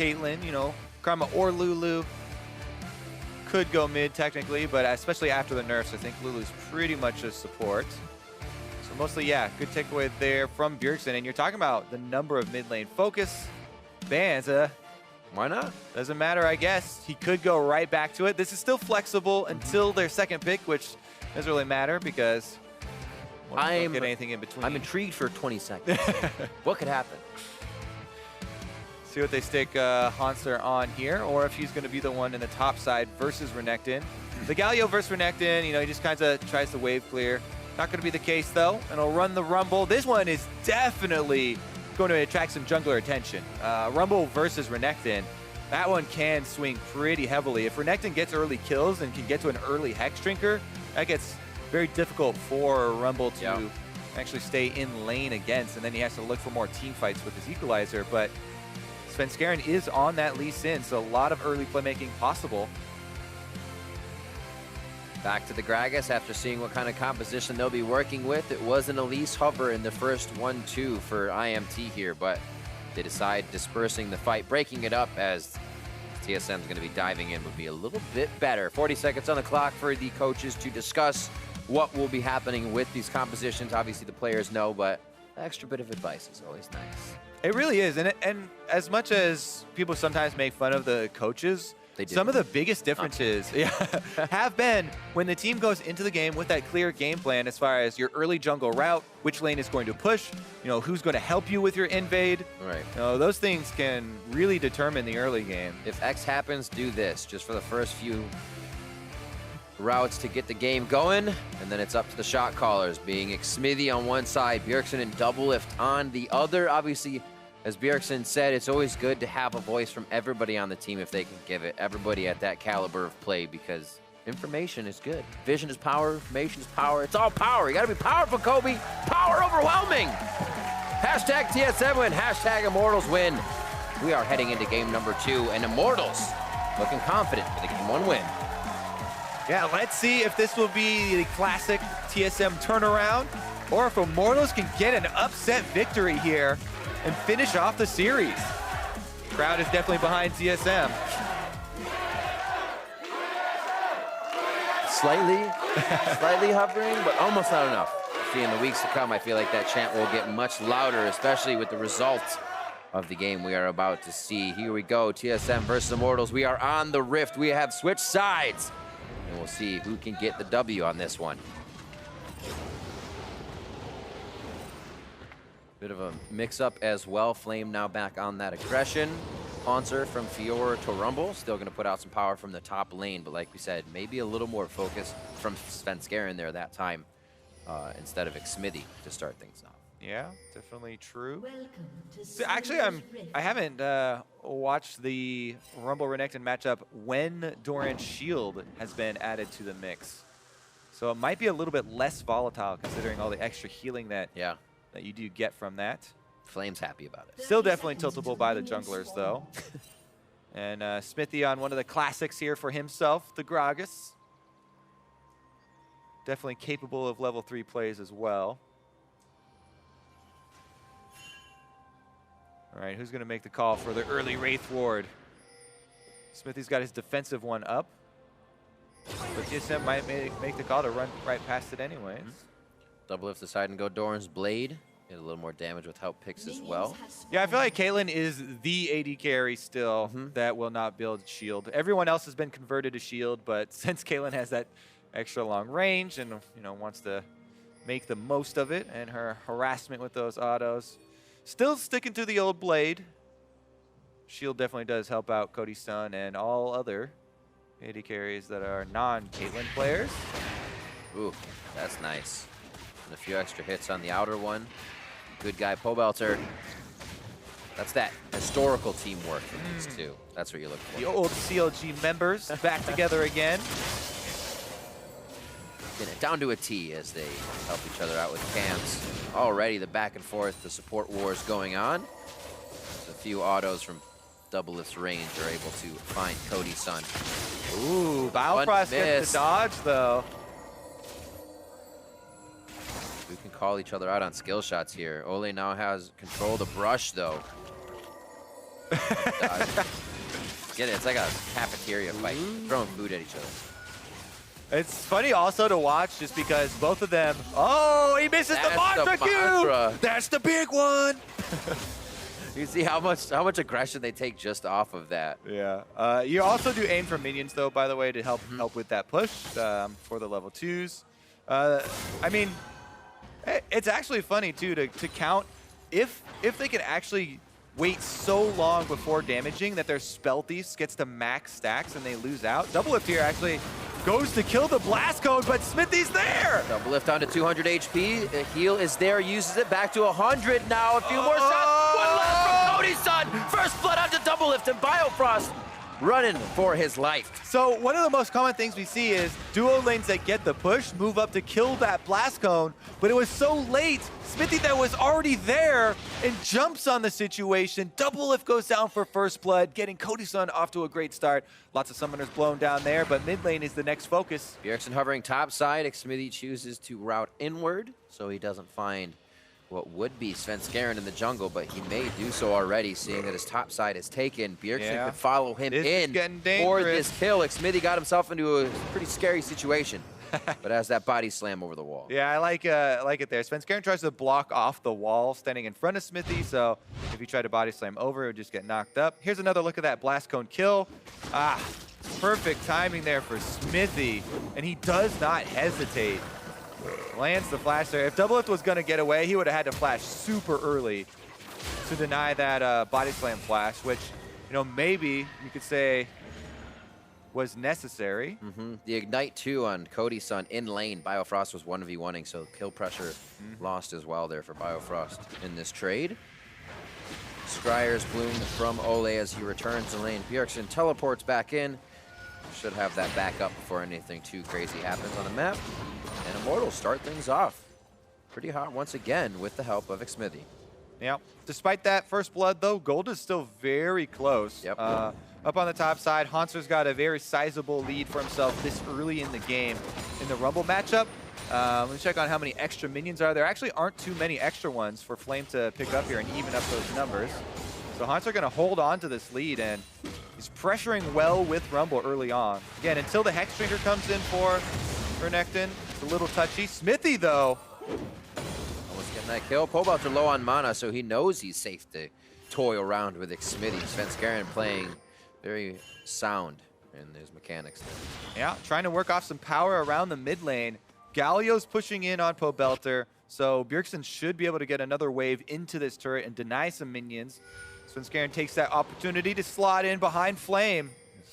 Caitlyn, you know, Karma or Lulu could go mid technically, but especially after the nerfs, I think Lulu's pretty much a support. So mostly, yeah, good takeaway there from Bjergsen. And you're talking about the number of mid lane focus bans. Why not? Doesn't matter, I guess. He could go right back to it. This is still flexible until their second pick, which doesn't really matter because we don't get anything in between. I'm intrigued for 20 seconds. What could happen? See what they stick Hauntzer on here, or if he's going to be the one in the top side versus Renekton. The Galio versus Renekton, you know, he just kind of tries to wave clear. Not going to be the case, though, and he'll run the Rumble. This one is definitely going to attract some jungler attention. Rumble versus Renekton, that one can swing pretty heavily. If Renekton gets early kills and can get to an early Hex Drinker, that gets very difficult for Rumble to actually stay in lane against, and then he has to look for more team fights with his Equalizer. But Svenskeren is on that Lee Sin, so a lot of early playmaking possible. Back to the Gragas after seeing what kind of composition they'll be working with. It was an Elise hover in the first 1-2 for IMT here, but they decide dispersing the fight, breaking it up as TSM's going to be diving in would be a little bit better. 40 seconds on the clock for the coaches to discuss what will be happening with these compositions. Obviously the players know, but an extra bit of advice is always nice. It really is, and as much as people sometimes make fun of the coaches, some of the biggest differences have been when the team goes into the game with that clear game plan as far as your early jungle route, which lane is going to push, you know, who's going to help you with your invade. Right. You know, those things can really determine the early game. If X happens, do this just for the first few routes to get the game going, and then it's up to the shot callers, being Xmithie on one side, Bjergsen and DoubleLift on the other. Obviously, as Bjergsen said, it's always good to have a voice from everybody on the team if they can give it. Everybody at that caliber of play, because information is good. Vision is power, information is power. It's all power. You gotta be powerful, Kobe. Power overwhelming. Hashtag TSM win, hashtag Immortals win. We are heading into game number 2, and Immortals looking confident for the game 1 win. Yeah, let's see if this will be the classic TSM turnaround, or if Immortals can get an upset victory here and finish off the series. Crowd is definitely behind TSM. Slightly hovering, but almost not enough. See, in the weeks to come, I feel like that chant will get much louder, especially with the result of the game we are about to see. Here we go, TSM versus Immortals. We are on the rift. We have switched sides, and we'll see who can get the W on this one. Bit of a mix-up as well. Flame now back on that aggression. Hauntzer from Fiora to Rumble. Still going to put out some power from the top lane, but like we said, maybe a little more focus from Svenskeren there that time instead of Xmithie to start things off. Yeah, definitely true. So actually, I haven't watched the Rumble Renekton matchup when Doran's shield has been added to the mix. So it might be a little bit less volatile considering all the extra healing that you do get from that. Flame's happy about it. Still definitely tiltable by the junglers, though. And Xmithie on one of the classics here for himself, the Gragas. Definitely capable of level 3 plays as well. All right, who's going to make the call for the early Wraith Ward? Xmithie's got his defensive one up. But TSM might make the call to run right past it anyways. DoubleLift deciding to go Doran's Blade. Get a little more damage with help picks as well. Yeah, I feel like Caitlyn is the AD carry still that will not build shield. Everyone else has been converted to shield, but since Caitlyn has that extra long range and wants to make the most of it, and her harassment with those autos, still sticking to the old blade. Shield definitely does help out Cody Sun and all other AD carries that are non-Caitlyn players. Ooh, that's nice. And a few extra hits on the outer one. Good guy, Pobelter. That's that historical teamwork from these two. That's what you're looking for. The old CLG members back together again. Getting it down to a T as they help each other out with cams. Already the back and forth, the support wars going on. There's a few autos from DoubleLift's range are able to find Cody Sun. Ooh, Biofrost gets the dodge though. We can call each other out on skill shots here. Olleh now has control of the brush though. Get it? It's like a cafeteria fight, throwing food at each other. It's funny also to watch just because both of them. Oh, he misses the mantra Q. That's the big one. You see how much aggression they take just off of that. Yeah. You also do aim for minions though, by the way, to help with that push for the level 2s. I mean, it's actually funny too to count if they can actually wait so long before damaging that their Spell Thief gets to max stacks and they lose out. DoubleLift here actually goes to kill the Blast Cone, but Xmithie's there! DoubleLift on to 200 HP. The heal is there, uses it back to 100 now. A few more shots. One left from Cody Sun. First blood onto DoubleLift and Biofrost running for his life. So one of the most common things we see is duo lanes that get the push move up to kill that Blast Cone, but it was so late. Xmithie that was already there and jumps on the situation. DoubleLift goes down for first blood, getting Cody Sun off to a great start. Lots of summoners blown down there, but mid lane is the next focus. Bjergsen hovering top side. Xmithie chooses to route inward so he doesn't find what would be Svenskeren in the jungle, but he may do so already, seeing that his top side is taken. Bjergsen could follow him in for this kill. Xmithie got himself into a pretty scary situation, but has that body slam over the wall. Yeah, I like it there. Svenskeren tries to block off the wall standing in front of Xmithie, so if he tried to body slam over, it would just get knocked up. Here's another look at that Blast Cone kill. Perfect timing there for Xmithie, and he does not hesitate. Lands the flash there. If DoubleLift was going to get away, he would have had to flash super early to deny that body slam flash, which, you know, maybe you could say was necessary. The Ignite 2 on Cody Sun in lane. Biofrost was 1v1ing, so kill pressure lost as well there for Biofrost in this trade. Scryer's bloom from Olleh as he returns to lane. Bjergsen teleports back in. Should have that back up before anything too crazy happens on the map. And Immortals start things off pretty hot once again with the help of Xmithie. Yeah. Despite that first blood, though, gold is still very close. Yep. Up on the top side, Hauntzer's got a very sizable lead for himself this early in the game. In the Rumble matchup, let me check on how many extra minions are there. Actually aren't too many extra ones for Flame to pick up here and even up those numbers. So Hauntzer going to hold on to this lead, and he's pressuring well with Rumble early on. Again, until the Hex Drinker comes in for Renekton, it's a little touchy. Xmithie, though. Almost getting that kill. Pobelter low on mana, so he knows he's safe to toy around with Xmithie. Svenskeren playing very sound in his mechanics there. Yeah, trying to work off some power around the mid lane. Galio's pushing in on Pobelter, so Bjergsen should be able to get another wave into this turret and deny some minions. Svenskeren takes that opportunity to slot in behind Flame.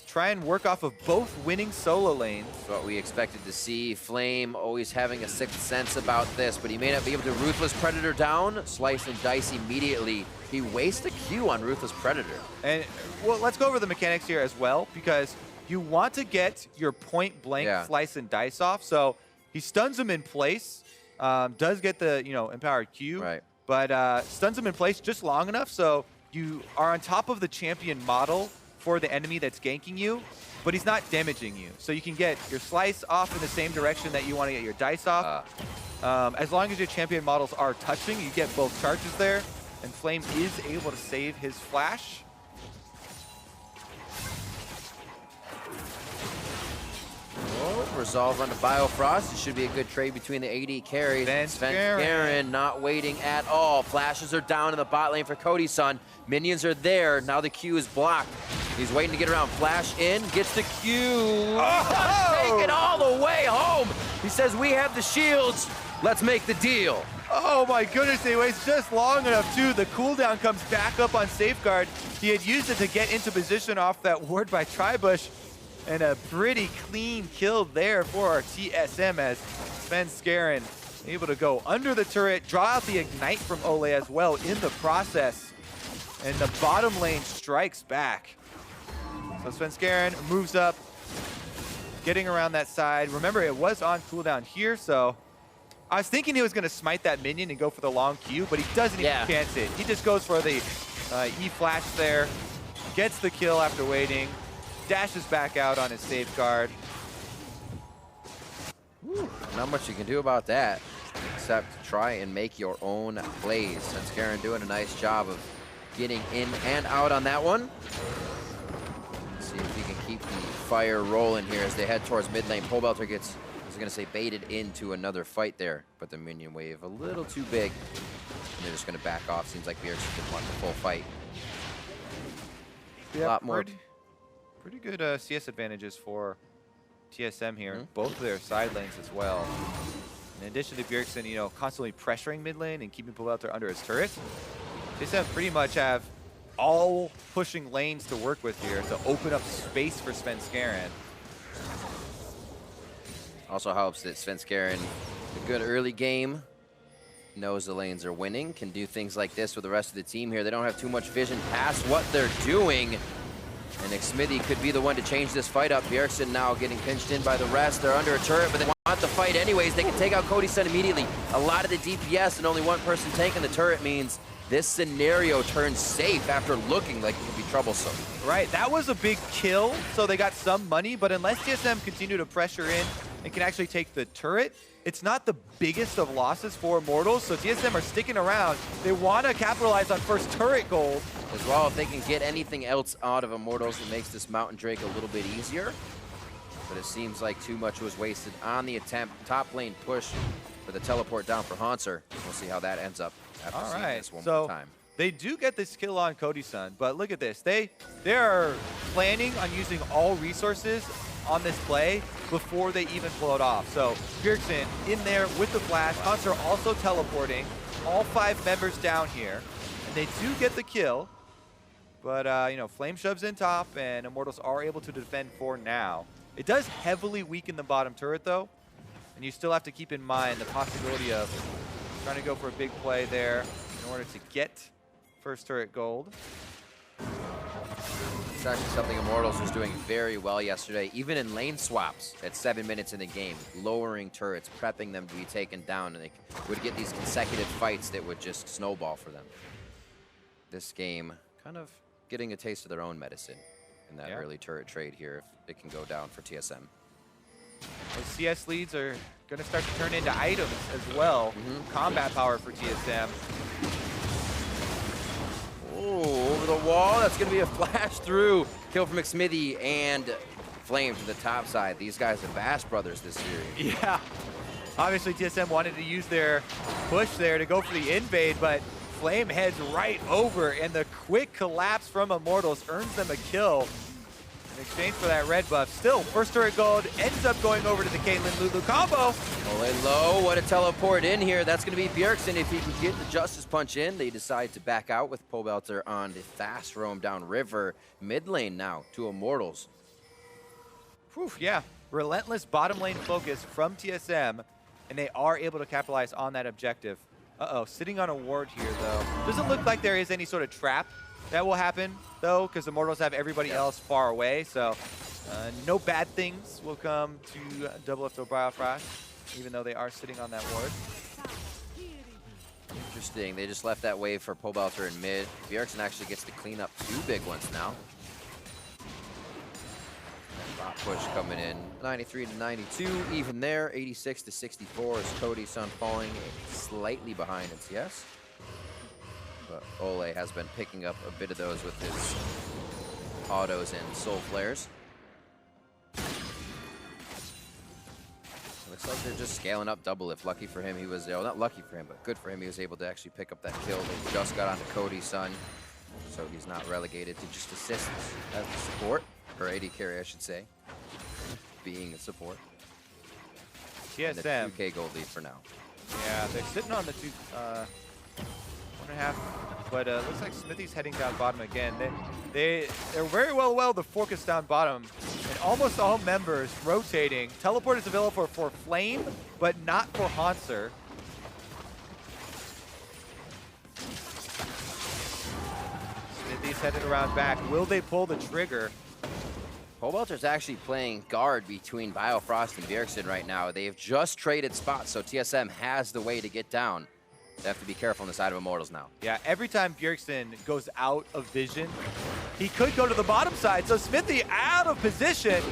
Try and work off of both winning solo lanes. That's what we expected to see. Flame always having a sixth sense about this, but he may not be able to Ruthless Predator down. Slice and dice immediately. He wastes a Q on Ruthless Predator. And, well, let's go over the mechanics here as well, because you want to get your point blank slice and dice off. So he stuns him in place, does get the, you know, empowered Q, but stuns him in place just long enough so you are on top of the champion model for the enemy that's ganking you, but he's not damaging you. So you can get your slice off in the same direction that you want to get your dice off. As long as your champion models are touching, you get both charges there, and Flame is able to save his flash. Resolve onto Biofrost. It should be a good trade between the AD carries. Svenskeren not waiting at all. Flashes are down in the bot lane for Cody Sun. Minions are there. Now the Q is blocked. He's waiting to get around. Flash in, gets the Q. Take it all the way home. He says, we have the shields. Let's make the deal. Oh my goodness, he waits just long enough too. The cooldown comes back up on Safeguard. He had used it to get into position off that ward by Tribush. And a pretty clean kill there for our TSM as Svenskeren able to go under the turret, draw out the Ignite from Olleh as well in the process. And the bottom lane strikes back. So Svenskeren moves up, getting around that side. Remember, it was on cooldown here, so I was thinking he was going to smite that minion and go for the long Q, but he doesn't even chance it. He just goes for the E-flash there, gets the kill after waiting. Dashes back out on his Safeguard. Not much you can do about that, except try and make your own plays. Svenskeren doing a nice job of getting in and out on that one. Let's see if he can keep the fire rolling here as they head towards mid lane. Pobelter gets, I was going to say, baited into another fight there, but the minion wave a little too big. And they're just going to back off. Seems like Bjergsen didn't want the full fight. Yeah, a lot more. Pretty good CS advantages for TSM here. Both of their side lanes as well. In addition to Bjergsen, you know, constantly pressuring mid lane and keeping Pobelter under his turret, TSM pretty much have all pushing lanes to work with here to open up space for Svenskeren. Also helps that Svenskeren, a good early game, knows the lanes are winning, can do things like this with the rest of the team here. They don't have too much vision past what they're doing. And Xmithie could be the one to change this fight up. Bjergsen now getting pinched in by the rest. They're under a turret, but they want the fight anyways. They can take out Cody Sun immediately. A lot of the DPS and only one person tanking the turret means this scenario turns safe after looking like it could be troublesome. Right, that was a big kill, so they got some money, but unless TSM continue to pressure in and can actually take the turret, it's not the biggest of losses for Immortals, so TSM are sticking around. They want to capitalize on first turret gold. As well, if they can get anything else out of Immortals, it makes this Mountain Drake a little bit easier. But it seems like too much was wasted on the attempt. Top lane push for the teleport down for Hauntzer. We'll see how that ends up after seeing this one more time. They do get this kill on Cody Sun, but look at this. They are planning on using all resources on this play before they even pull it off. So Bjergsen in there with the flash. Hauntzer also teleporting. All 5 members down here. And they do get the kill. But, you know, Flame shoves in top, and Immortals are able to defend for now. It does heavily weaken the bottom turret, though. And you still have to keep in mind the possibility of trying to go for a big play there in order to get first turret gold. It's actually something Immortals was doing very well yesterday, even in lane swaps at 7 minutes in the game, lowering turrets, prepping them to be taken down, and they would get these consecutive fights that would just snowball for them. This game kind of getting a taste of their own medicine in that early turret trade here if it can go down for TSM. Those CS leads are going to start to turn into items as well. Combat power for TSM. Oh, over the wall. That's going to be a flash through. Kill from Xmithie and Flame to the top side. These guys are Bash Brothers this series. Yeah. Obviously, TSM wanted to use their push there to go for the invade, but Flame heads right over, and the quick collapse from Immortals earns them a kill in exchange for that red buff. Still, first turret gold ends up going over to the Caitlyn Lulu combo. Olleh low, what a teleport in here. That's going to be Bjergsen if he can get the Justice Punch in. They decide to back out with Pobelter on the fast roam down river. Mid lane now to Immortals. Whew, yeah, relentless bottom lane focus from TSM, and they are able to capitalize on that objective. Uh-oh, sitting on a ward here, though. Doesn't look like there is any sort of trap that will happen, though, because the Immortals have everybody else far away, so no bad things will come to DoubleLift or Biofrost, even though they are sitting on that ward. Interesting. They just left that wave for Pobelter in mid. Bjergsen actually gets to clean up 2 big ones now. Bot push coming in 93 to 92, even there. 86 to 64 is Cody Sun falling slightly behind NCS. But Olleh has been picking up a bit of those with his autos and soul flares. Looks like they're just scaling up DoubleLift. Lucky for him, he was, well, not lucky for him, but good for him, he was able to actually pick up that kill. They just got onto Cody Sun, so he's not relegated to just assist as the support, or AD carry, I should say, being a support. TSM. And the 2K gold lead for now. Yeah, they're sitting on the 1.5, but looks like Xmithie's heading down bottom again. They're very well the focus down bottom, and almost all members rotating. Teleport is available for Flame, but not for Hauntzer. Xmithie's headed around back. Will they pull the trigger? Pobelter's actually playing guard between Biofrost and Bjergsen right now. They've just traded spots, so TSM has the way to get down. They have to be careful on the side of Immortals now. Yeah, every time Bjergsen goes out of vision, he could go to the bottom side. So Xmithie out of position.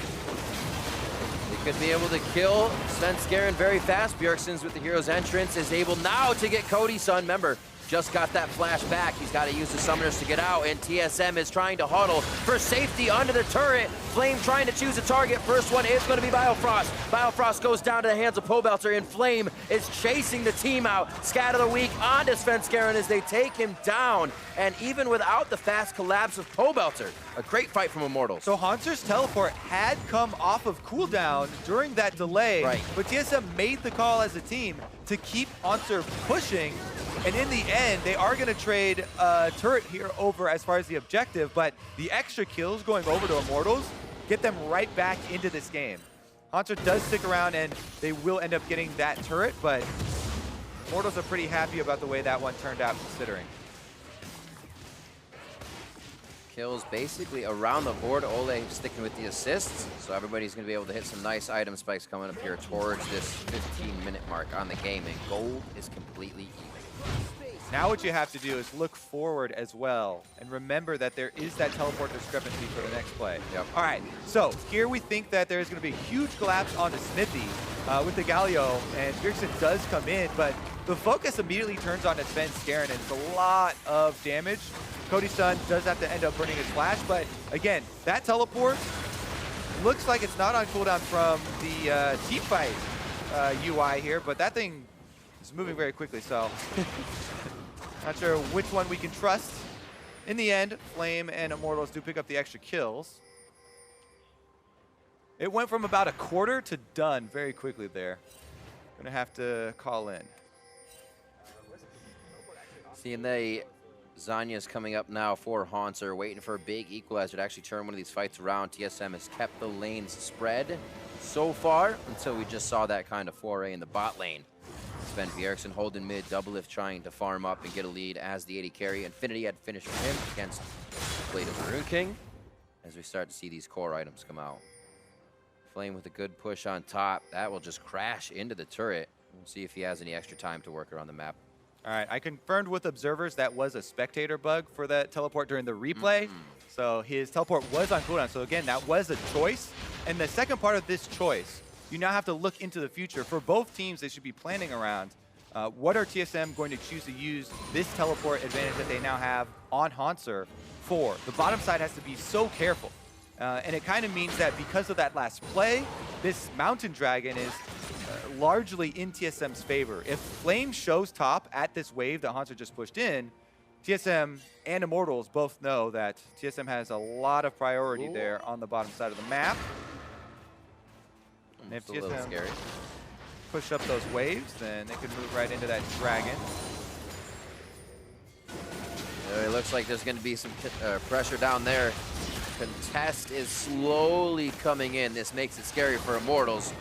They could be able to kill Svenskeren very fast. Bjergsen's with the hero's entrance is able now to get Cody Sun. Remember, just got that flash back. He's got to use the summoners to get out, and TSM is trying to huddle for safety under the turret. Flame trying to choose a target. First one is going to be Biofrost. Biofrost goes down to the hands of Pobelter, and Flame is chasing the team out. Scat of the week onto Svenskeren as they take him down, and even without the fast collapse of Pobelter, a great fight from Immortals. So Hauntzer's teleport had come off of cooldown during that delay, right, but TSM made the call as a team to keep Hauntzer pushing. And in the end, they are going to trade a turret here over as far as the objective, but the extra kills going over to Immortals get them right back into this game. Hauntzer does stick around, and they will end up getting that turret, but Immortals are pretty happy about the way that one turned out, considering. Kills basically around the board. Olleh sticking with the assists, so everybody's going to be able to hit some nice item spikes coming up here towards this 15-minute mark on the game, and gold is completely even. Now what you have to do is look forward as well, and remember that there is that teleport discrepancy for the next play. Yep. All right, so here we think that there's going to be a huge collapse onto Xmithie with the Galio, and Bjergsen does come in, but the focus immediately turns on to Svenskeren, and it's a lot of damage. Cody Sun does have to end up burning his flash, but again, that teleport looks like it's not on cooldown from the team fight UI here, but that thing is moving very quickly, so not sure which one we can trust. In the end, Flame and Immortals do pick up the extra kills. It went from about a quarter to done very quickly there. Gonna have to call in. Seeing the Zanya's coming up now for Hauntzer, waiting for a big equalizer to actually turn one of these fights around. TSM has kept the lanes spread so far until we just saw that kind of foray in the bot lane. Sven Bjergsen holding mid, DoubleLift trying to farm up and get a lead as the AD carry. Infinity had finished for him against Blade of the Rune King as we start to see these core items come out. Flame with a good push on top. That will just crash into the turret. We'll see if he has any extra time to work around the map. All right, I confirmed with observers that was a spectator bug for that teleport during the replay. So his teleport was on cooldown. So again, that was a choice. And the second part of this choice, you now have to look into the future. For both teams, they should be planning around what are TSM going to choose to use this teleport advantage that they now have on Hauntzer for. The bottom side has to be so careful. And it kind of means that because of that last play, this Mountain Dragon is largely in TSM's favor. If Flame shows top at this wave that Hauntzer just pushed in, TSM and Immortals both know that TSM has a lot of priority there on the bottom side of the map. And if TSM push up those waves, then they could move right into that dragon. It looks like there's going to be some pressure down there. Contest is slowly coming in. This makes it scary for Immortals.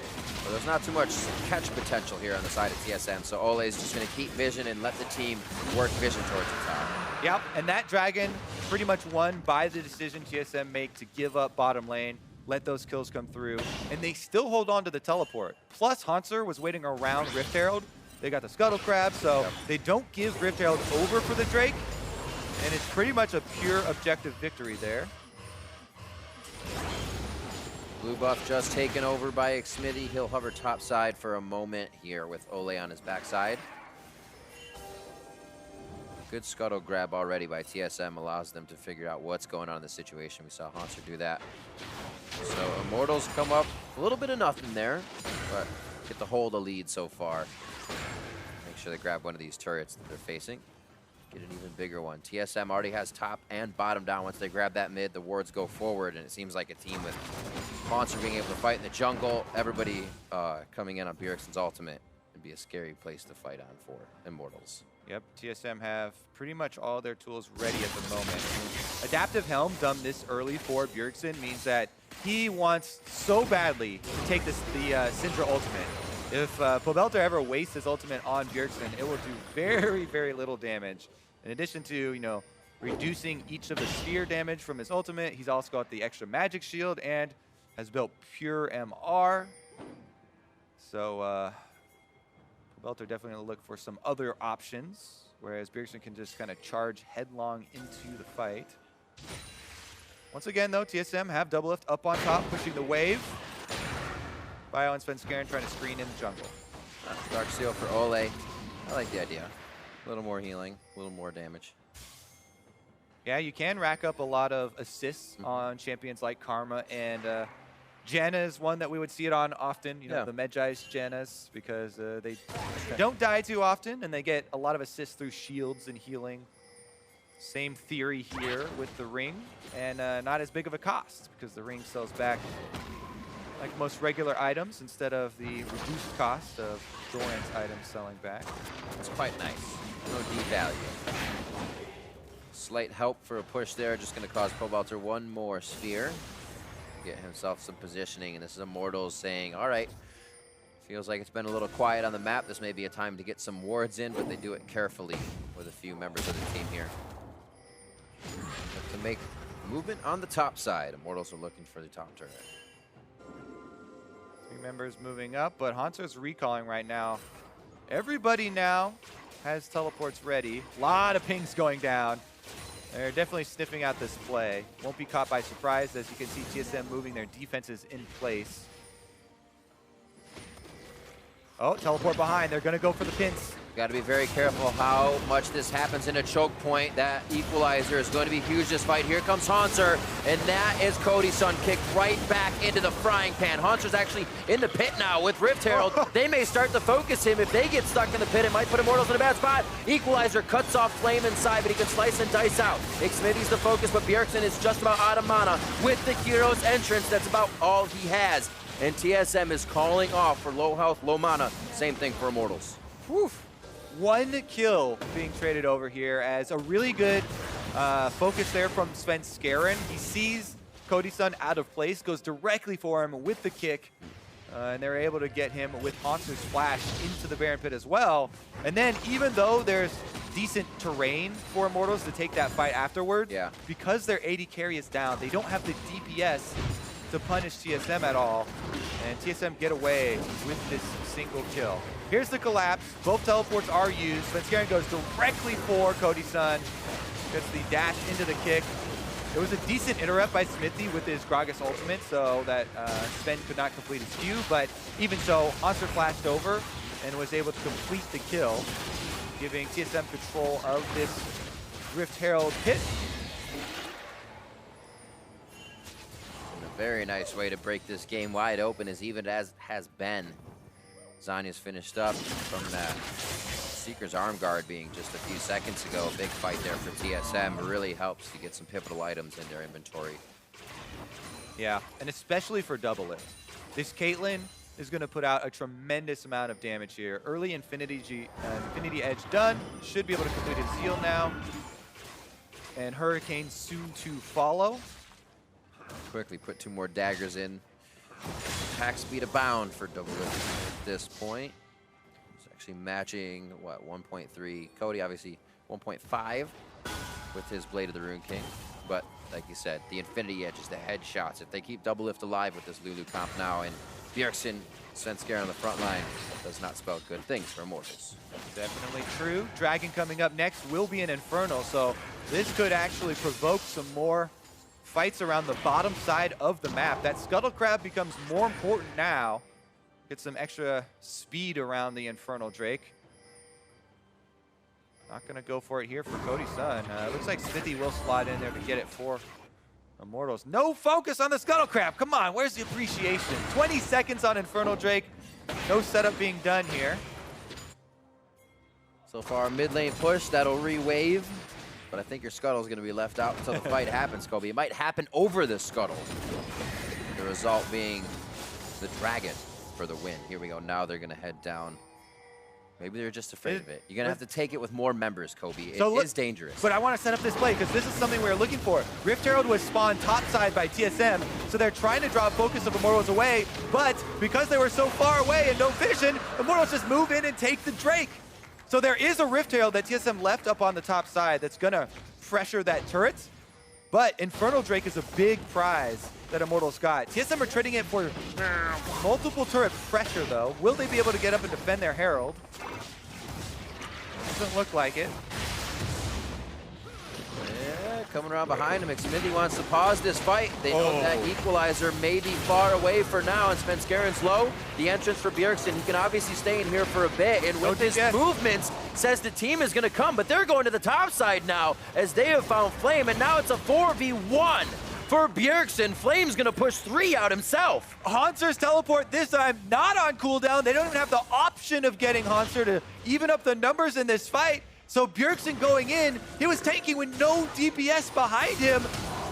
But there's not too much catch potential here on the side of TSM, so Olleh is just going to keep vision and let the team work vision towards the top. Yep, and that dragon pretty much won by the decision TSM make to give up bottom lane, let those kills come through, and they still hold on to the teleport. Plus, Hauntzer was waiting around Rift Herald. They got the Scuttle Crab, so they don't give Rift Herald over for the Drake, and it's pretty much a pure objective victory there. Blue buff just taken over by Xmithie. He'll hover top side for a moment here with Olleh on his backside. Good scuttle grab already by TSM allows them to figure out what's going on in the situation. We saw Hauntzer do that. So Immortals come up a little bit of nothing there, but get the hold of lead so far. Make sure they grab one of these turrets that they're facing. Get an even bigger one. TSM already has top and bottom down. Once they grab that mid, the wards go forward, and it seems like a team with Hauntzer being able to fight in the jungle. Everybody coming in on Bjergsen's ultimate would be a scary place to fight on for Immortals. Yep, TSM have pretty much all their tools ready at the moment. Adaptive Helm done this early for Bjergsen means that he wants so badly to take the Syndra ultimate. If Pobelter ever wastes his ultimate on Bjergsen, it will do very, very little damage. In addition to, you know, reducing each of the sphere damage from his ultimate, he's also got the extra magic shield and has built pure MR. So Pobelter definitely going to look for some other options, whereas Bjergsen can just kind of charge headlong into the fight. Once again, though, TSM have DoubleLift up on top, pushing the wave. Bio and Svenskeren trying to screen in the jungle. Dark Seal for Olleh. I like the idea. A little more healing, a little more damage. Yeah, you can rack up a lot of assists on champions like Karma, and Janna is one that we would see it on often, you know, the Medjai's Jannas, because they don't die too often, and they get a lot of assists through shields and healing. Same theory here with the ring, and not as big of a cost, because the ring sells back like most regular items instead of the reduced cost of Doran's items selling back. It's quite nice. No devalue. Slight help for a push there, just going to cause Pobelter one more sphere. Get himself some positioning, and this is Immortals saying, all right, feels like it's been a little quiet on the map. This may be a time to get some wards in, but they do it carefully with a few members of the team here. To make movement on the top side, Immortals are looking for the top turret. 3 members moving up, but Hauntzer's recalling right now. Everybody now has teleports ready. A lot of pings going down. They're definitely sniffing out this play. Won't be caught by surprise, as you can see TSM moving their defenses in place. Oh, teleport behind. They're going to go for the pins. Got to be very careful how much this happens in a choke point. That equalizer is going to be huge this fight. Here comes Hauntzer, and that is Cody Sun kicked right back into the frying pan. Hauntzer's actually in the pit now with Rift Herald. They may start to focus him. If they get stuck in the pit, it might put Immortals in a bad spot. Equalizer cuts off Flame inside, but he can slice and dice out. Xmithie's the focus, but Bjergsen is just about out of mana. With the hero's entrance, that's about all he has. And TSM is calling off for low health, low mana. Same thing for Immortals. Whew. 1 kill being traded over here, as a really good focus there from Svenskeren. He sees Cody Sun out of place, goes directly for him with the kick, and they're able to get him with Hauntzer's flash into the Baron Pit as well. And then even though there's decent terrain for Immortals to take that fight afterwards, because their AD carry is down, they don't have the DPS to punish TSM at all, and TSM get away with this single kill. Here's the collapse. Both teleports are used. Svenskeren goes directly for Cody Sun. Gets the dash into the kick. It was a decent interrupt by Xmithie with his Gragas ultimate, so that Sven could not complete his Q, but even so, Hauntzer flashed over and was able to complete the kill, giving TSM control of this Rift Herald pit. And a very nice way to break this game wide open, as even as has been. Zanya's finished up from that Seeker's arm guard being just a few seconds ago. A big fight there for TSM. Really helps to get some pivotal items in their inventory. Yeah, and especially for DoubleLift. This Caitlyn is going to put out a tremendous amount of damage here. Early Infinity Edge done. Should be able to complete his seal now. And Hurricane soon to follow. Quickly put 2 more daggers in. Attack speed abound for DoubleLift at this point. It's actually matching, what, 1.3. Cody, obviously, 1.5 with his Blade of the Rune King. But, like you said, the Infinity Edge is the headshots. If they keep DoubleLift alive with this Lulu comp now, and Bjergsen, Svenskeren on the front line, does not spell good things for Immortals. Definitely true. Dragon coming up next will be an Infernal, so this could actually provoke some more fights around the bottom side of the map. That Scuttle Crab becomes more important now. Get some extra speed around the Infernal Drake. Not going to go for it here for Cody Sun. Looks like Xmithie will slide in there to get it for Immortals. No focus on the Scuttle Crab. Come on, where's the appreciation? 20 seconds on Infernal Drake. No setup being done here. So far, mid lane push. That'll re-wave. But I think your Scuttle is going to be left out until the fight happens, Kobe. It might happen over the Scuttle. The result being the Dragon for the win. Here we go. Now they're going to head down. Maybe they're just afraid of it. You're going to have to take it with more members, Kobe. It is dangerous. But I want to set up this play, because this is something we were looking for. Rift Herald was spawned topside by TSM, so they're trying to draw focus of Immortals away, but because they were so far away and no vision, Immortals just move in and take the Drake. So there is a Rift Herald that TSM left up on the top side that's going to pressure that turret. But Infernal Drake is a big prize that Immortals got. TSM are trading it for multiple turret pressure, though. Will they be able to get up and defend their Herald? Doesn't look like it. Yeah, coming around behind him. Xmithie wants to pause this fight. They know that equalizer may be far away for now, and Svenskeren's low. The entrance for Bjergsen, he can obviously stay in here for a bit, and with his movements, says the team is gonna come, but they're going to the top side now as they have found Flame, and now it's a 4v1 for Bjergsen. Flame's gonna push 3 out himself. Hauntzer's teleport this time not on cooldown. They don't even have the option of getting Hauntzer to even up the numbers in this fight. So Bjergsen going in, he was tanking with no DPS behind him,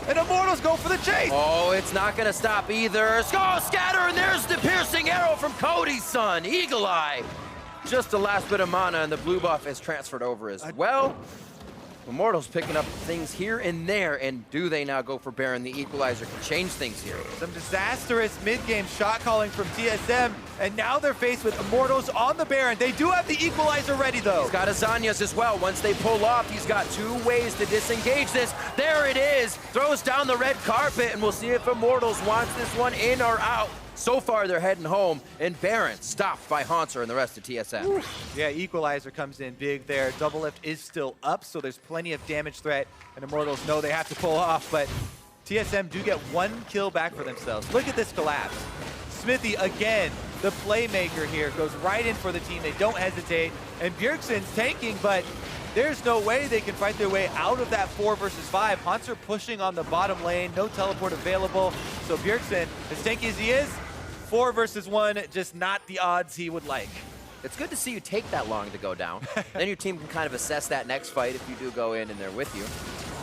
and Immortals go for the chase. Oh, it's not gonna stop either. Skull scatter, and there's the piercing arrow from Cody Sun. Eagle Eye. Just the last bit of mana, and the blue buff is transferred over as well. Immortals picking up things here and there, and do they now go for Baron? The equalizer can change things here. Some disastrous mid-game shot calling from TSM, and now they're faced with Immortals on the Baron. They do have the equalizer ready, though. He's got a Zanyas as well. Once they pull off, he's got 2 ways to disengage this. There it is. Throws down the red carpet, and we'll see if Immortals wants this one in or out. So far, they're heading home, and Baron stopped by Hauntzer and the rest of TSM. Oof. Yeah, equalizer comes in big there. DoubleLift is still up, so there's plenty of damage threat, and Immortals know they have to pull off, but TSM do get 1 kill back for themselves. Look at this collapse. Xmithie, again, the playmaker here, goes right in for the team. They don't hesitate, and Bjergsen's tanking, but there's no way they can fight their way out of that 4 versus 5. Hauntzer pushing on the bottom lane, no teleport available, so Bjergsen, as tanky as he is, 4 versus 1, just not the odds he would like. It's good to see you take that long to go down. Then your team can kind of assess that next fight if you do go in and they're with you.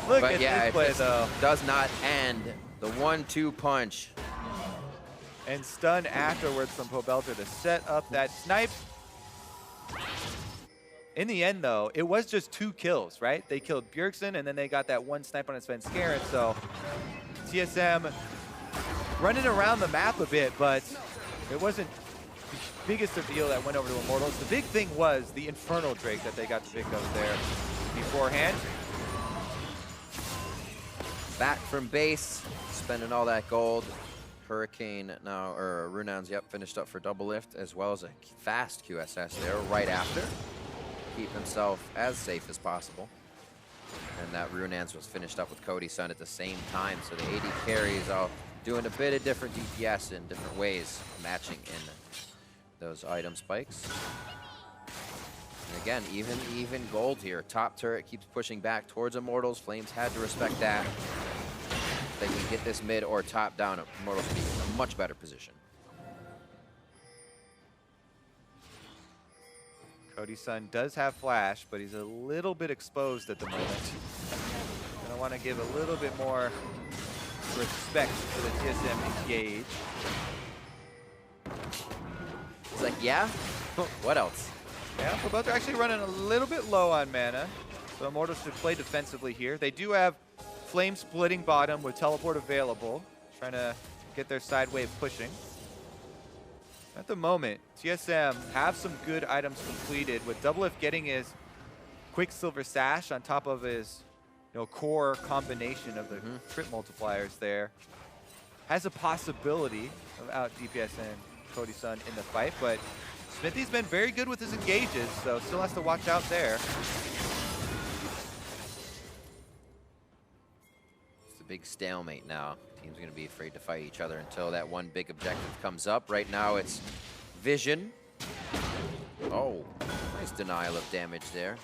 Look but at yeah, this play, though. Does not end. The 1-2 punch. And stun afterwards from Pobelter to set up that snipe. In the end, though, it was just 2 kills, right? They killed Bjergsen, and then they got that 1 snipe on his Svenskeren, so TSM running around the map a bit, but it wasn't the biggest of deal that went over to Immortals. The big thing was the Infernal Drake that they got to pick up there beforehand. Back from base, spending all that gold. Hurricane now, or Runan's, yep, finished up for DoubleLift, as well as a fast QSS there right after. Keep himself as safe as possible. And that Runan's was finished up with Cody Sun at the same time, so the AD carries all doing a bit of different DPS in different ways, matching in those item spikes. And again, even gold here. Top turret keeps pushing back towards Immortals. Flames had to respect that. If they can get this mid or top down, Immortals will be in a much better position. Cody Sun does have flash, but he's a little bit exposed at the moment. And I want to give a little bit more respect to the TSM engage. It's like, yeah? What else? Yeah, Pobelter actually running a little bit low on mana, so Immortals should play defensively here. They do have Flame splitting bottom with teleport available, trying to get their side wave pushing. At the moment, TSM have some good items completed, with DoubleLift getting his Quicksilver Sash on top of his core combination of the trip multipliers there. Has a possibility of out DPSing Cody Sun in the fight, but Xmithie's been very good with his engages, so still has to watch out there. It's a big stalemate now. Team's going to be afraid to fight each other until that one big objective comes up. Right now it's Vision. Oh, nice denial of damage there.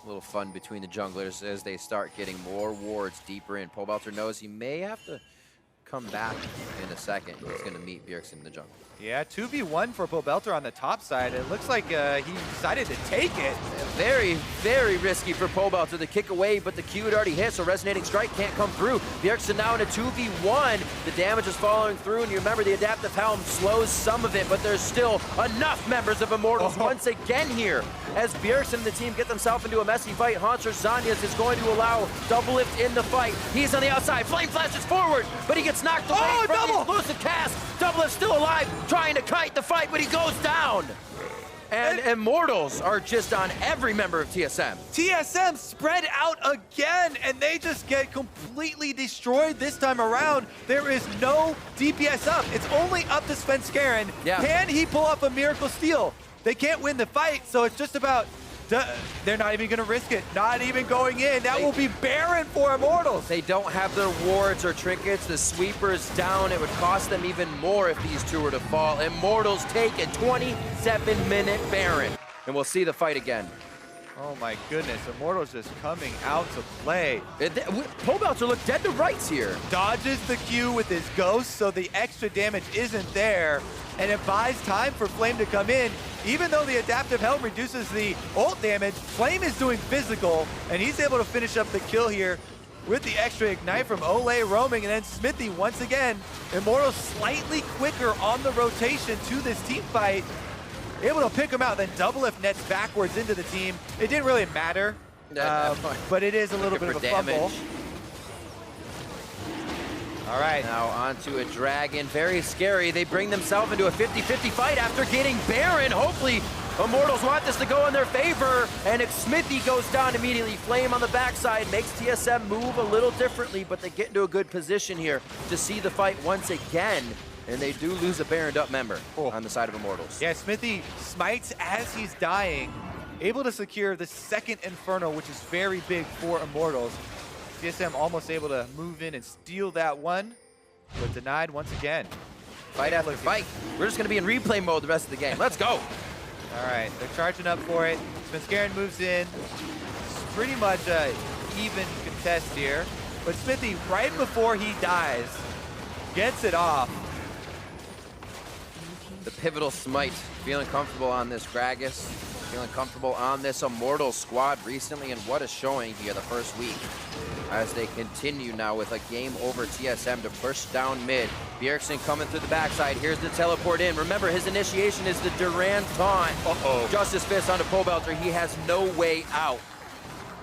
A little fun between the junglers as they start getting more wards deeper in. Pobelter knows he may have to come back in a second. He's going to meet Bjergsen in the jungle. Yeah, 2v1 for Pobelter on the top side. It looks like he decided to take it. Very, very risky for Pobelter to kick away, but the Q had already hit, so Resonating Strike can't come through. Bjergsen now in a 2v1. The damage is following through, and you remember the Adaptive Helm slows some of it, but there's still enough members of Immortals once again here. As Bjergsen and the team get themselves into a messy fight, Hauntzer Zanyas is going to allow DoubleLift in the fight. He's on the outside. Flame flashes forward, but he gets knocked away from the explosive cast. DoubleLift still alive, trying to kite the fight, but he goes down. And Immortals are just on every member of TSM. TSM spread out again, and they just get completely destroyed this time around. There is no DPS up. It's only up to Svenskeren. Yeah. Can he pull off a miracle steal? They can't win the fight, so it's just about... They're not even going to risk it. Not even going in. That will be barren for Immortals. They don't have their wards or trinkets. The sweeper's down. It would cost them even more if these two were to fall. Immortals take a 27-minute Baron. And we'll see the fight again. Oh my goodness, Immortals just coming out to play. Pobelter look dead to rights here. Dodges the Q with his Ghost, so the extra damage isn't there, and it buys time for Flame to come in. Even though the adaptive helm reduces the ult damage, Flame is doing physical, and he's able to finish up the kill here with the extra ignite from Olleh roaming, and then Xmithie once again. Immortals slightly quicker on the rotation to this team fight. Able to pick him out, then DoubleLift nets backwards into the team. It didn't really matter, but it is a little bit of a fumble. All right. Now onto a Dragon, very scary. They bring themselves into a 50-50 fight after getting Baron. Hopefully, Immortals want this to go in their favor, and Xmithie goes down immediately. Flame on the backside makes TSM move a little differently, but they get into a good position here to see the fight once again. And they do lose a Baroned up member on the side of Immortals. Yeah, Xmithie smites as he's dying, able to secure the second Inferno, which is very big for Immortals. TSM almost able to move in and steal that one, but denied once again. Fight after fight. We're just going to be in replay mode the rest of the game. Let's go. All right, they're charging up for it. Svenskeren moves in. It's pretty much an even contest here, but Xmithie, right before he dies, gets it off. The pivotal smite, feeling comfortable on this Gragas, feeling comfortable on this Immortals squad recently, and what a showing here the first week as they continue now with a game over TSM to push down mid. Bjergsen coming through the backside. Here's the teleport in. Remember, his initiation is the Durant taunt. Justice Fist onto Pobelter. He has no way out.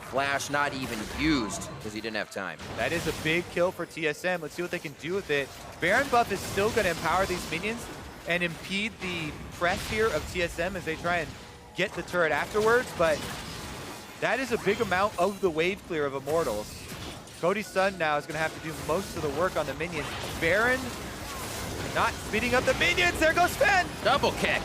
Flash not even used because he didn't have time. That is a big kill for TSM. Let's see what they can do with it. Baron buff is still going to empower these minions and impede the press here of TSM as they try and get the turret afterwards, but that is a big amount of the wave clear of Immortals. Cody Sun now is going to have to do most of the work on the minions. Baron not speeding up the minions. There goes Sven. Double kick.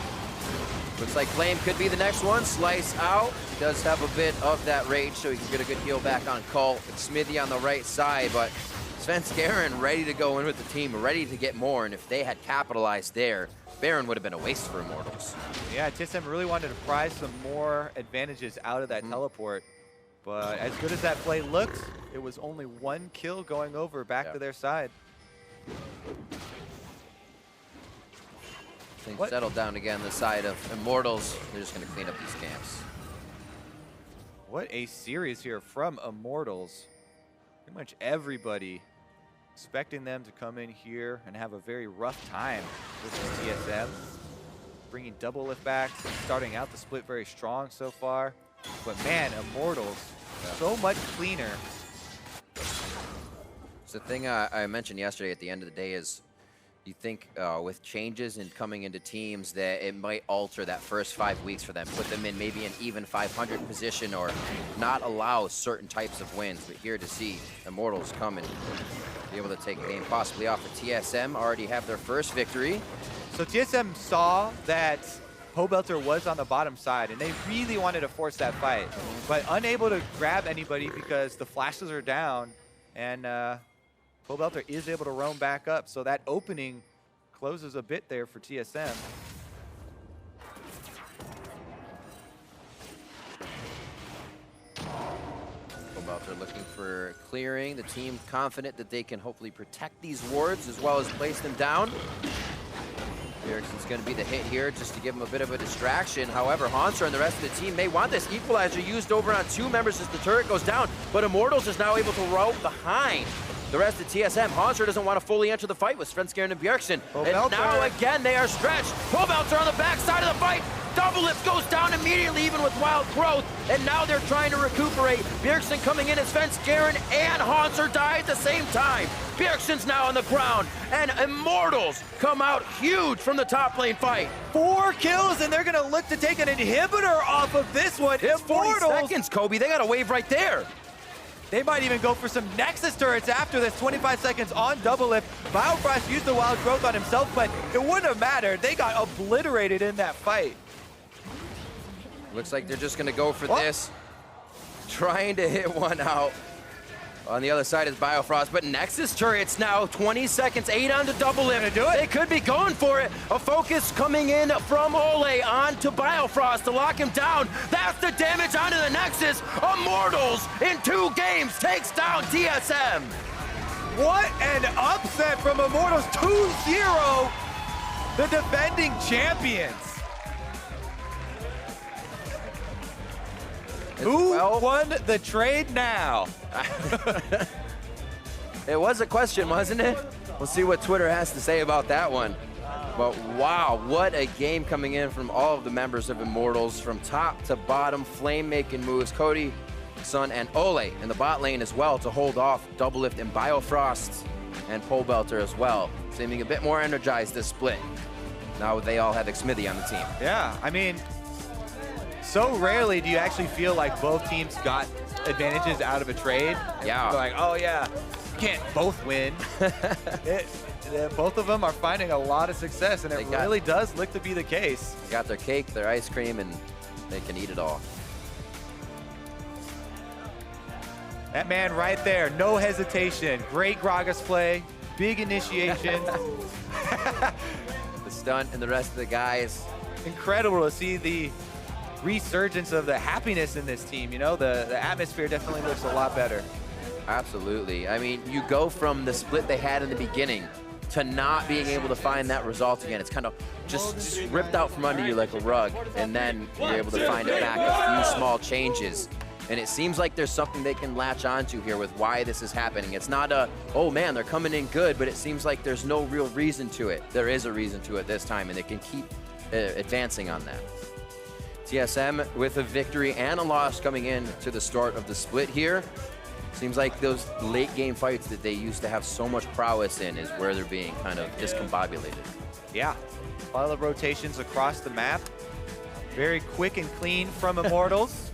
Looks like Flame could be the next one. Slice out. He does have a bit of that rage, so he can get a good heal back on Cole. Xmithie on the right side, but Svenskeren ready to go in with the team, ready to get more, and if they had capitalized there, Baron would have been a waste for Immortals. Yeah, TSM really wanted to prize some more advantages out of that teleport, but as good as that play looked, it was only one kill going over back to their side. Things settled down again on the side of Immortals. They're just going to clean up these camps. What a series here from Immortals. Pretty much everybody expecting them to come in here and have a very rough time with TSM. Bringing DoubleLift back, starting out the split very strong so far. But man, Immortals, so much cleaner. So the thing I mentioned yesterday at the end of the day is you think with changes in coming into teams that it might alter that first 5 weeks for them, put them in maybe an even 500 position or not allow certain types of wins. But here to see Immortals come and be able to take a game possibly off of TSM, already have their first victory. So TSM saw that Pobelter was on the bottom side and they really wanted to force that fight, but unable to grab anybody because the flashes are down, and Pobelter is able to roam back up, so that opening closes a bit there for TSM. Pobelter looking for clearing. The team confident that they can hopefully protect these wards as well as place them down. Bjergsen's going to be the hit here just to give him a bit of a distraction. However, Hauntzer and the rest of the team may want this equalizer used over on 2 members as the turret goes down, but Immortals is now able to route behind the rest of TSM. Hauntzer doesn't want to fully enter the fight with Svenskeren and Bjergsen. And now again they are stretched. Pobelter on the backside of the fight. DoubleLift goes down immediately, even with wild growth. And now they're trying to recuperate. Bjergsen coming in as Svenskeren and Hauntzer die at the same time. Bjergsen's now on the ground, and Immortals come out huge from the top lane fight. 4 kills, and they're gonna look to take an inhibitor off of this one. It's 40 seconds, Kobe. They got a wave right there. They might even go for some Nexus turrets after this. 25 seconds on DoubleLift. Biofrost used the wild growth on himself, but it wouldn't have mattered. They got obliterated in that fight. Looks like they're just gonna go for this. Trying to hit one out. On the other side is Biofrost, but Nexus turrets now, 20 seconds, 8 on the DoubleLift. Do it. They could be going for it. A focus coming in from Olleh onto Biofrost to lock him down. That's the damage onto the Nexus. Immortals in 2 games takes down TSM. What an upset from Immortals, 2-0, the defending champions. Who won the trade now? It was a question, wasn't it? We'll see what Twitter has to say about that one. But wow, what a game coming in from all of the members of Immortals, from top to bottom, flame-making moves. Cody Sun and Olleh in the bot lane as well to hold off DoubleLift and Biofrost and Pobelter as well, seeming a bit more energized this split. Now they all have Xmithie on the team. Yeah, I mean, so rarely do you actually feel like both teams got advantages out of a trade. Yeah. Like, oh yeah, can't both win. Both of them are finding a lot of success, and it really does look to be the case. They got their cake, their ice cream, and they can eat it all. That man right there, no hesitation. Great Gragas play, big initiation. The stunt and the rest of the guys. Incredible to see the resurgence of the happiness in this team. You know, the atmosphere definitely looks a lot better. Absolutely. I mean, you go from the split they had in the beginning to not being able to find that result again. It's kind of just ripped out from under you like a rug, and then you're able to find it back, a few small changes. And it seems like there's something they can latch onto here with why this is happening. It's not a, oh man, they're coming in good, but it seems like there's no real reason to it. There is a reason to it this time, and they can keep advancing on that. TSM with a victory and a loss coming in to the start of the split here. Seems like those late game fights that they used to have so much prowess in is where they're being kind of discombobulated. Yeah, a lot of rotations across the map. Very quick and clean from Immortals.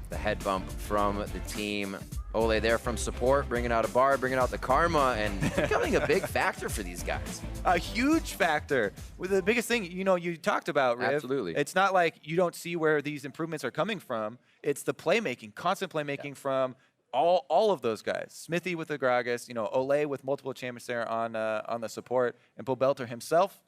The head bump from the team. Olleh there from support, bringing out a bar, bringing out the karma, and becoming a big factor for these guys. A huge factor. With the biggest thing, you know, you talked about, Riv. Absolutely. It's not like you don't see where these improvements are coming from. It's the playmaking, constant playmaking from all of those guys. Xmithie with the Gragas, you know, Olleh with multiple champions there on the support, and Pobelter himself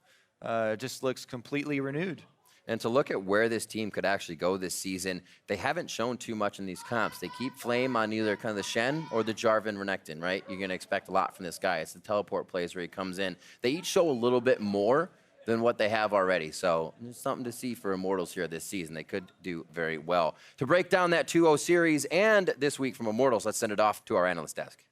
just looks completely renewed. And to look at where this team could actually go this season, they haven't shown too much in these comps. They keep Flame on either kind of the Shen or the Jarvan Renekton, right? You're going to expect a lot from this guy. It's the teleport plays where he comes in. They each show a little bit more than what they have already. So there's something to see for Immortals here this season. They could do very well. To break down that 2-0 series and this week from Immortals, let's send it off to our analyst desk.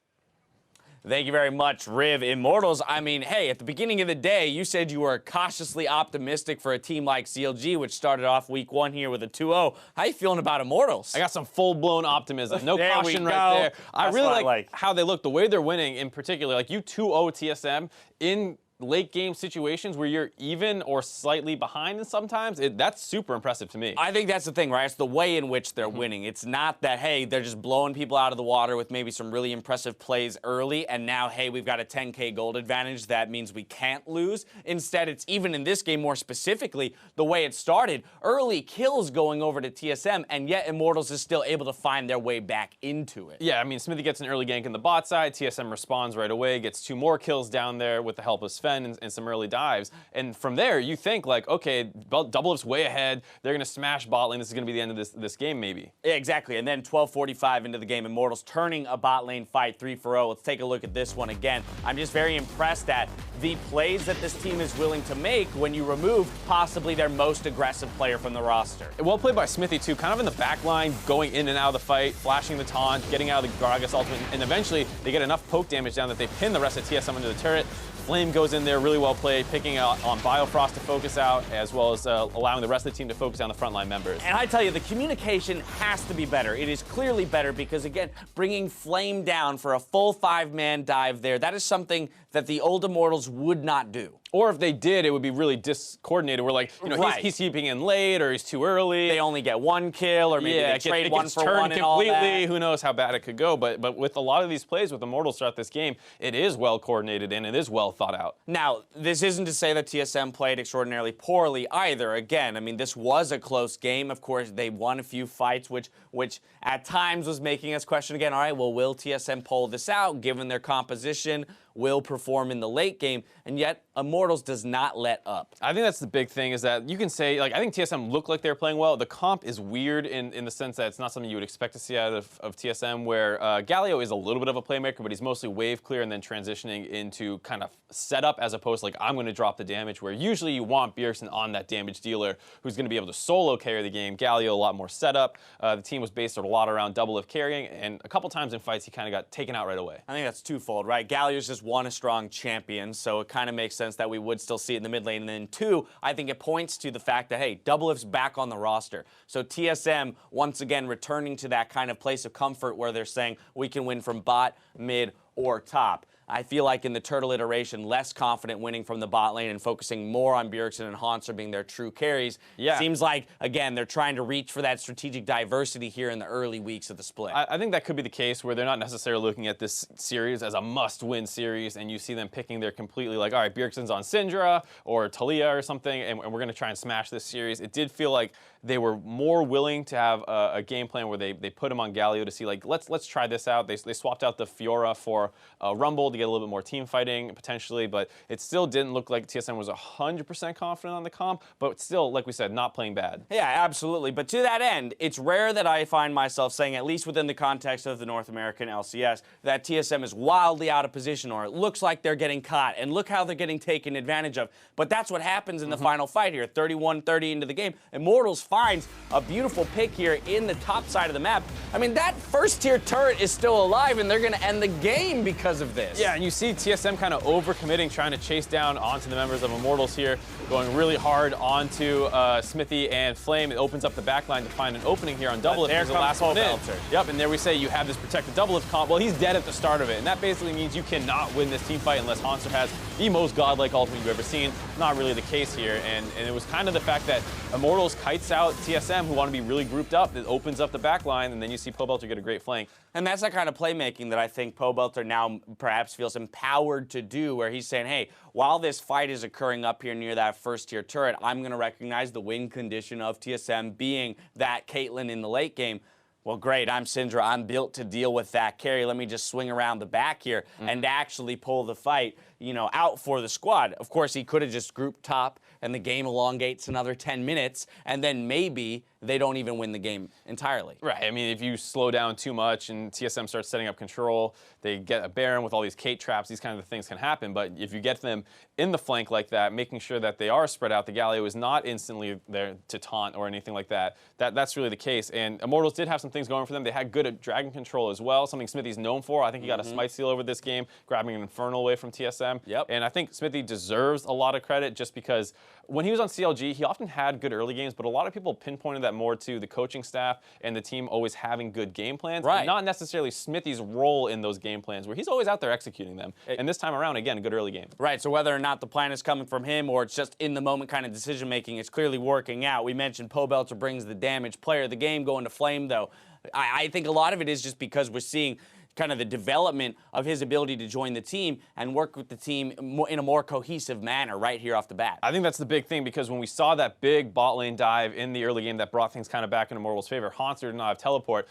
Thank you very much, Riv. Immortals, I mean, hey, at the beginning of the day, you said you were cautiously optimistic for a team like CLG, which started off week 1 here with a 2-0. How you feeling about Immortals? I got some full-blown optimism. No there caution right there. I really like how they look, the way they're winning in particular. Like, you 2-0 TSM in late game situations where you're even or slightly behind, and sometimes that's super impressive to me. I think that's the thing, right? It's the way in which they're winning. It's not that, hey, they're just blowing people out of the water with maybe some really impressive plays early, and now, hey, we've got a 10K gold advantage. That means we can't lose. Instead, it's even in this game more specifically, the way it started. Early kills going over to TSM, and yet Immortals is still able to find their way back into it. Yeah, I mean, Xmithie gets an early gank in the bot side. TSM responds right away, gets 2 more kills down there with the help of Sven and some early dives. And from there, you think like, okay, DoubleLift's way ahead. They're going to smash bot lane. This is going to be the end of this game, maybe. Yeah, exactly. And then 12:45 into the game, Immortals turning a bot lane fight 3-0. Let's take a look at this one again. I'm just very impressed at the plays that this team is willing to make when you remove possibly their most aggressive player from the roster. Well played by Xmithie, too. Kind of in the back line, going in and out of the fight, flashing the taunt, getting out of the Gragas ultimate, and eventually they get enough poke damage down that they pin the rest of TSM into the turret. Flame goes in there, really well played, picking out on Biofrost to focus out, as well as allowing the rest of the team to focus on the frontline members. And I tell you, the communication has to be better. It is clearly better because, again, bringing Flame down for a full 5-man dive there, that is something that the old Immortals would not do. Or if they did, it would be really discoordinated. We're like, you know, Right. he's heaping in late, or he's too early. They only get one kill, or maybe they trade it one gets for turned one and all completely. that. Who knows how bad it could go? But with a lot of these plays with Immortals throughout this game, it is well coordinated and it is well thought out. Now, this isn't to say that TSM played extraordinarily poorly either. Again, I mean, this was a close game. Of course, they won a few fights, which at times was making us question again, all right, well, will TSM pull this out given their composition? Will perform in the late game, and yet Immortals does not let up. I think that's the big thing, is that you can say, like, I think TSM looked like they were playing well. The comp is weird in the sense that it's not something you would expect to see out of TSM, where Galio is a little bit of a playmaker, but he's mostly wave clear and then transitioning into kind of setup, as opposed to like, I'm going to drop the damage, where usually you want Bjergsen on that damage dealer who's going to be able to solo carry the game. Galio a lot more setup. The team was based a lot around DoubleLift carrying, and a couple times in fights he kind of got taken out right away. I think that's twofold, right? Galio's just one, a strong champion, so it kind of makes sense that we would still see it in the mid lane. And then two, I think it points to the fact that, hey, DoubleLift's back on the roster. So TSM, once again, returning to that kind of place of comfort where they're saying we can win from bot, mid, or top. I feel like in the Turtle iteration, less confident winning from the bot lane and focusing more on Bjergsen and Hauntzer being their true carries. Yeah. Seems like, again, they're trying to reach for that strategic diversity here in the early weeks of the split. I think that could be the case, where they're not necessarily looking at this series as a must-win series, and you see them picking their completely like, all right, Bjergsen's on Syndra or Talia or something, and we're going to try and smash this series. It did feel like they were more willing to have a game plan where they put him on Galio to see, like, let's try this out. They swapped out the Fiora for Rumble to get a little bit more team fighting potentially, but it still didn't look like TSM was 100% confident on the comp, but still, like we said, not playing bad. Yeah, absolutely. But to that end, it's rare that I find myself saying, at least within the context of the North American LCS, that TSM is wildly out of position, or it looks like they're getting caught, and look how they're getting taken advantage of. But that's what happens in the final fight here, 31-30 into the game. Immortals finds a beautiful pick here in the top side of the map. I mean, that first-tier turret is still alive, and they're going to end the game because of this. Yeah, and you see TSM kind of overcommitting, trying to chase down onto the members of Immortals here, going really hard onto Xmithie and Flame. It opens up the backline to find an opening here on DoubleLift. There There's the comes last one in. Pobelter. Yep, and there we say you have this protected DoubleLift comp. Well, he's dead at the start of it, and that basically means you cannot win this team fight unless Hauntzer has the most godlike ultimate you've ever seen. Not really the case here, and it was kind of the fact that Immortals kites out TSM, who want to be really grouped up. It opens up the backline, and then you see Pobelter get a great flank. And that's that kind of playmaking that I think Pobelter now perhaps feels empowered to do, where he's saying, hey, while this fight is occurring up here near that first-tier turret, I'm going to recognize the win condition of TSM being that Caitlyn in the late game. Well, great, I'm Syndra. I'm built to deal with that carry. Let me just swing around the back here and actually pull the fight, you know, out for the squad. Of course, he could have just grouped top and the game elongates another 10 minutes, and then maybe they don't even win the game entirely. Right, I mean, if you slow down too much and TSM starts setting up control, they get a Baron with all these Kate traps, these kinds of things can happen, but if you get them in the flank like that, making sure that they are spread out, the Galio is not instantly there to taunt or anything like that, that's really the case. And Immortals did have some things going for them. They had good dragon control as well, something Xmithie's known for. I think he got a smite steal over this game, grabbing an Infernal away from TSM. Yep. And I think Xmithie deserves a lot of credit just because when he was on CLG, he often had good early games, but a lot of people pinpointed that more to the coaching staff and the team always having good game plans, right, and not necessarily Xmithie's role in those game plans, where he's always out there executing them. And this time around, again, a good early game. Right, so whether or not the plan is coming from him or it's just in the moment kind of decision making, it's clearly working out. We mentioned Pobelter brings the damage. Player of the game going to Flame, though. I think a lot of it is just because we're seeing kind of the development of his ability to join the team and work with the team in a more cohesive manner right here off the bat. I think that's the big thing, because when we saw that big bot lane dive in the early game that brought things kind of back in Immortals' favor, Hauntzer did not have teleport.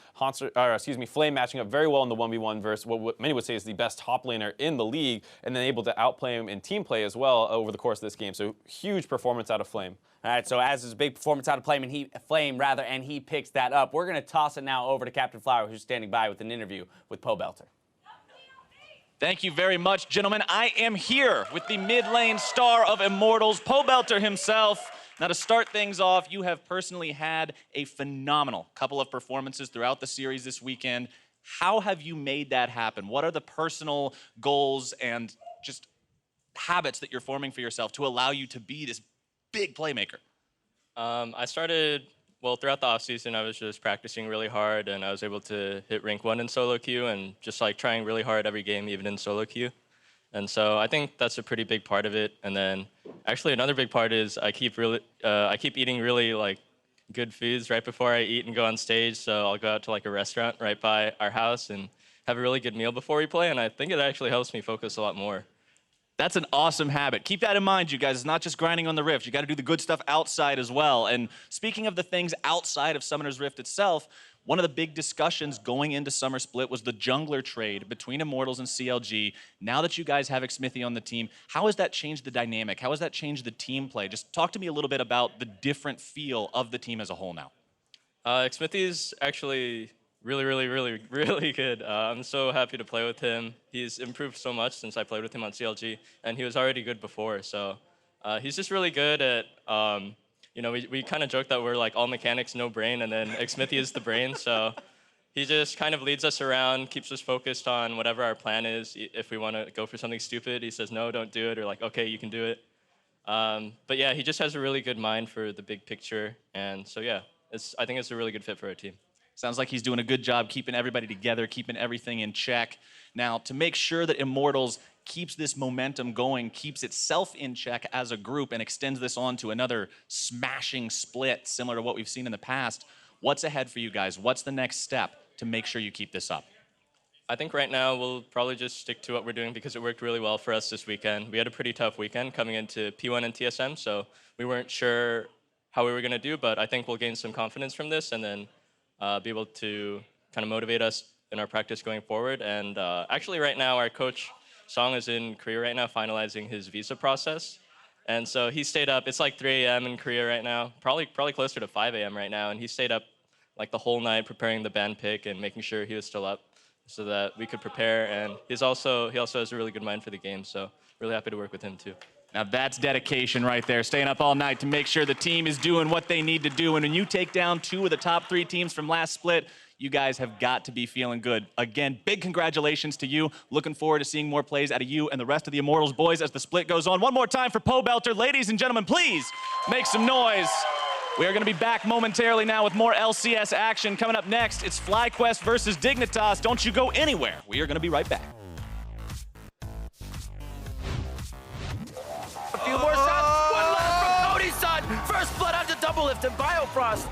Flame matching up very well in the 1v1 versus what many would say is the best top laner in the league, and then able to outplay him in team play as well over the course of this game. So huge performance out of Flame. All right, so as his big performance out of Flame, and he picks that up, we're going to toss it now over to Captain Flower, who's standing by with an interview with Pobelter. Thank you very much, gentlemen. I am here with the mid lane star of Immortals, Pobelter himself. Now, to start things off, you have personally had a phenomenal couple of performances throughout the series this weekend. How have you made that happen? What are the personal goals and just habits that you're forming for yourself to allow you to be this big playmaker? I started, well, throughout the offseason, I was just practicing really hard, and I was able to hit rank 1 in solo queue and just like trying really hard every game, even in solo queue. And so I think that's a pretty big part of it. And then actually another big part is I keep eating really like good foods right before I eat and go on stage. So I'll go out to like a restaurant right by our house and have a really good meal before we play. And I think it actually helps me focus a lot more. That's an awesome habit. Keep that in mind, you guys. It's not just grinding on the Rift. You got to do the good stuff outside as well. And speaking of the things outside of Summoner's Rift itself, one of the big discussions going into Summer Split was the jungler trade between Immortals and CLG. Now that you guys have Xmithie on the team, how has that changed the dynamic? How has that changed the team play? Just talk to me a little bit about the different feel of the team as a whole now. Xmithie's actually really good. I'm so happy to play with him. He's improved so much since I played with him on CLG, and he was already good before. So he's just really good at, you know, we kind of joke that we're like all mechanics, no brain, and then Xmithie is the brain. So he just kind of leads us around, keeps us focused on whatever our plan is. If we want to go for something stupid, he says, no, don't do it, or like, okay, you can do it. But yeah, he just has a really good mind for the big picture. And so yeah, I think it's a really good fit for our team. Sounds like he's doing a good job keeping everybody together, keeping everything in check. Now, to make sure that Immortals keeps this momentum going, keeps itself in check as a group, and extends this on to another smashing split similar to what we've seen in the past, what's ahead for you guys? What's the next step to make sure you keep this up? I think right now we'll probably just stick to what we're doing because it worked really well for us this weekend. We had a pretty tough weekend coming into P1 and TSM, so we weren't sure how we were going to do, but I think we'll gain some confidence from this and then be able to kind of motivate us in our practice going forward. And actually right now our coach Song is in Korea right now finalizing his visa process. And so he stayed up, it's like 3 a.m. in Korea right now, probably closer to 5 a.m. right now. And he stayed up like the whole night preparing the band pick and making sure he was still up so that we could prepare. And he also has a really good mind for the game. So really happy to work with him too. Now that's dedication right there, staying up all night to make sure the team is doing what they need to do. And when you take down 2 of the top 3 teams from last split, you guys have got to be feeling good. Again, big congratulations to you. Looking forward to seeing more plays out of you and the rest of the Immortals boys as the split goes on. One more time for Pobelter. Ladies and gentlemen, please make some noise. We are going to be back momentarily now with more LCS action. Coming up next, it's FlyQuest versus Dignitas. Don't you go anywhere. We are going to be right back. A few more shots. One left from Cody Sun. First blood onto DoubleLift and Biofrost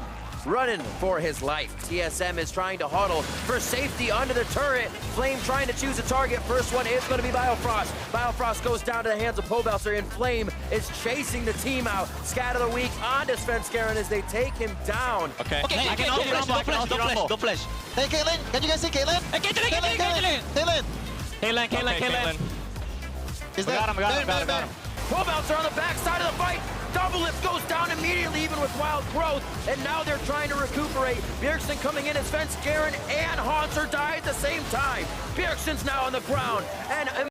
running for his life. TSM is trying to huddle for safety under the turret. Flame trying to choose a target. First one is going to be Biofrost. Biofrost goes down to the hands of Pobelter, and Flame is chasing the team out. Scat of the week onto Svenskeren as they take him down. Okay. I can ult you, don't flash. Hey, Caitlyn, can you guys see Caitlyn? Hey, Caitlyn. Is that? We got him. Pobelter on the backside of the fight. DoubleLift goes down immediately, even with wild growth, and now they're trying to recuperate. Bjergsen coming in as Svenskeren and Hauntzer die at the same time. Bjergsen's now on the ground, and